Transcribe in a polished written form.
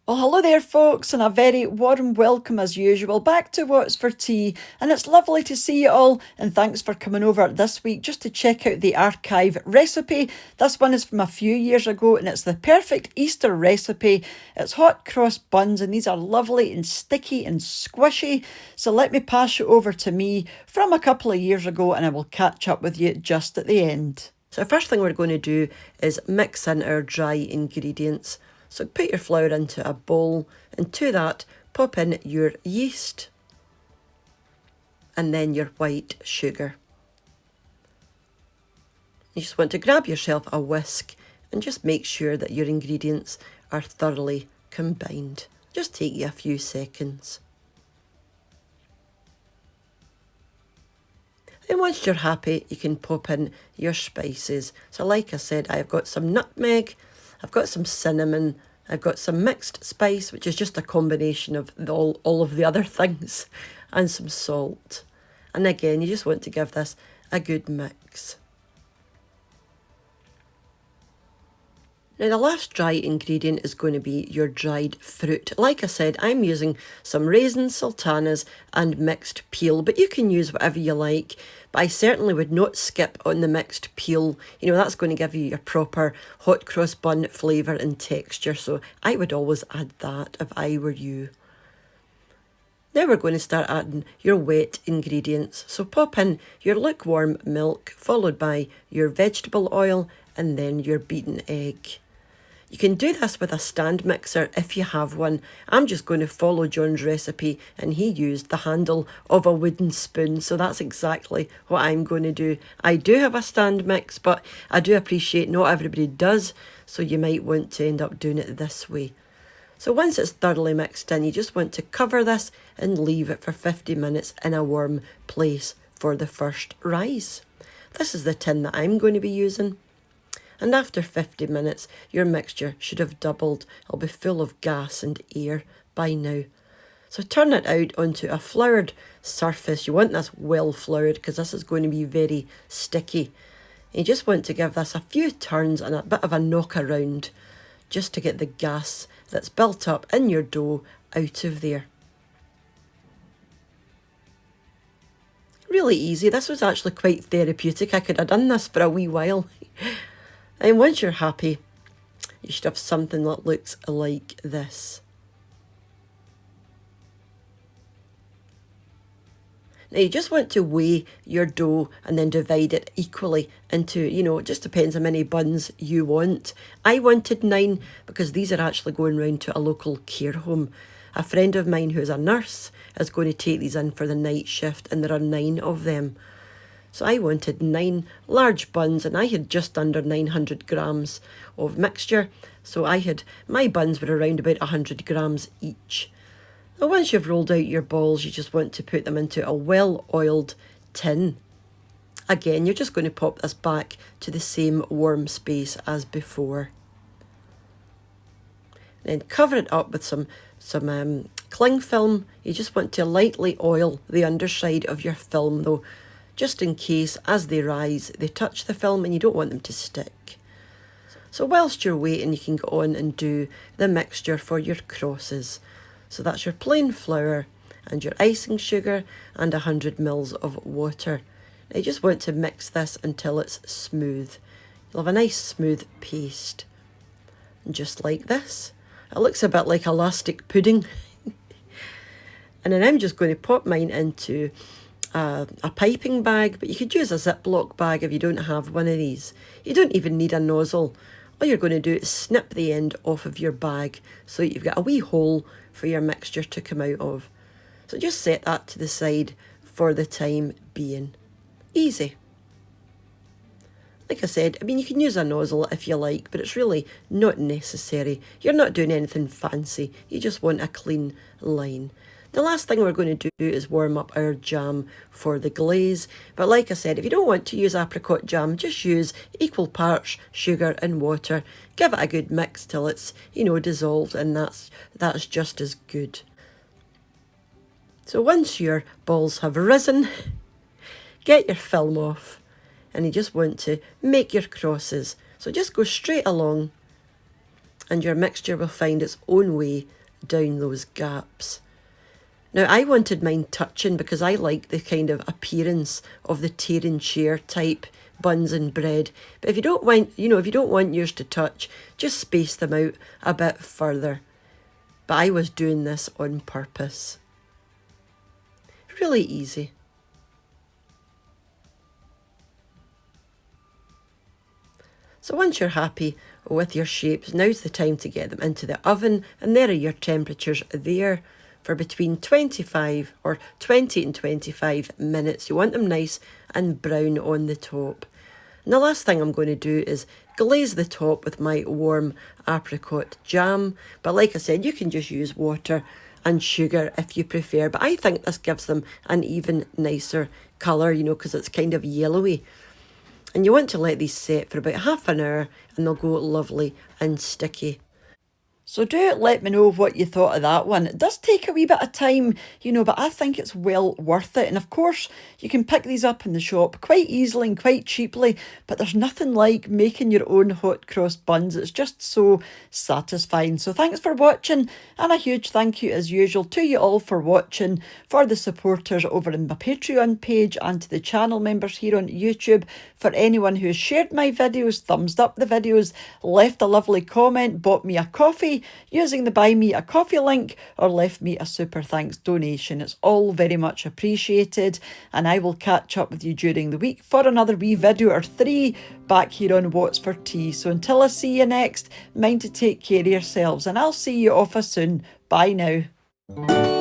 Well, hello there, folks, and a very warm welcome as usual back to What's for Tea. And it's lovely to see you all, and thanks for coming over this week just to check out the archive recipe. This one is from a few years ago, and it's the perfect Easter recipe. It's hot cross buns, and these are lovely and sticky and squishy. So let me pass you over to me from a couple of years ago, and I will catch up with you just at the end. So the first thing we're going to do is mix in our dry ingredients. So put your flour into a bowl, and to that pop in your yeast and then your white sugar. You just want to grab yourself a whisk and just make sure that your ingredients are thoroughly combined. Just take you a few seconds. And once you're happy, you can pop in your spices. So like I said, I've got some nutmeg, I've got some cinnamon, I've got some mixed spice, which is just a combination of all of the other things, and some salt. And again, you just want to give this a good mix. Now the last dry ingredient is going to be your dried fruit. Like I said, I'm using some raisins, sultanas and mixed peel, but you can use whatever you like. But I certainly would not skip on the mixed peel. You know, that's going to give you your proper hot cross bun flavour and texture, so I would always add that if I were you. Now we're going to start adding your wet ingredients. So pop in your lukewarm milk, followed by your vegetable oil and then your beaten egg. You can do this with a stand mixer if you have one. I'm just going to follow John's recipe, and he used the handle of a wooden spoon, so that's exactly what I'm going to do. I do have a stand mix, but I do appreciate not everybody does, so you might want to end up doing it this way. So once it's thoroughly mixed in, you just want to cover this and leave it for 50 minutes in a warm place for the first rise. This is the tin that I'm going to be using. And after 50 minutes, your mixture should have doubled. It'll be full of gas and air by now. So turn it out onto a floured surface. You want this well floured because this is going to be very sticky. And you just want to give this a few turns and a bit of a knock around just to get the gas that's built up in your dough out of there. Really easy. This was actually quite therapeutic. I could have done this for a wee while. And once you're happy, you should have something that looks like this. Now you just want to weigh your dough and then divide it equally into, it just depends how many buns you want. I wanted 9 because these are actually going round to a local care home. A friend of mine who's a nurse is going to take these in for the night shift, and there are 9 of them. So I wanted 9 large buns, and I had just under 900 grams of mixture. So my buns were around about 100 grams each. Now once you've rolled out your balls, you just want to put them into a well-oiled tin. Again, you're just going to pop this back to the same warm space as before. Then cover it up with some cling film. You just want to lightly oil the underside of your film though, just in case as they rise they touch the film and you don't want them to stick. So whilst you're waiting, you can go on and do the mixture for your crosses. So that's your plain flour and your icing sugar and 100 ml of water. Now you just want to mix this until it's smooth. You'll have a nice smooth paste. And just like this. It looks a bit like elastic pudding. And then I'm just going to pop mine into a piping bag, but you could use a Ziploc bag if you don't have one of these. You don't even need a nozzle. All you're going to do is snip the end off of your bag so you've got a wee hole for your mixture to come out of. So just set that to the side for the time being. Easy. Like I said, you can use a nozzle if you like, but it's really not necessary. You're not doing anything fancy. You just want a clean line. The last thing we're going to do is warm up our jam for the glaze. But like I said, if you don't want to use apricot jam, just use equal parts sugar and water. Give it a good mix till it's, dissolved, and that's just as good. So once your balls have risen, get your film off. and you just want to make your crosses. So just go straight along and your mixture will find its own way down those gaps. Now I wanted mine touching because I like the kind of appearance of the tear and share type buns and bread. But if you don't want, if you don't want yours to touch, just space them out a bit further. But I was doing this on purpose. Really easy. So once you're happy with your shapes, now's the time to get them into the oven, and there are your temperatures there for between 20 and 25 minutes. You want them nice and brown on the top. And the last thing I'm going to do is glaze the top with my warm apricot jam. But like I said, you can just use water and sugar if you prefer. But I think this gives them an even nicer colour, because it's kind of yellowy. And you want to let these set for about half an hour and they'll go lovely and sticky. So do let me know what you thought of that one. It does take a wee bit of time, but I think it's well worth it. And of course, you can pick these up in the shop quite easily and quite cheaply, but there's nothing like making your own hot cross buns. It's just so satisfying. So thanks for watching, and a huge thank you as usual to you all for watching, for the supporters over in my Patreon page, and to the channel members here on YouTube. For anyone who has shared my videos, thumbs up the videos, left a lovely comment, bought me a coffee using the Buy Me a Coffee link, or left me a super thanks donation. It's all very much appreciated, and I will catch up with you during the week for another wee video or 3 back here on What's for Tea. So until I see you next, mind to take care of yourselves, and I'll see you off soon. Bye now.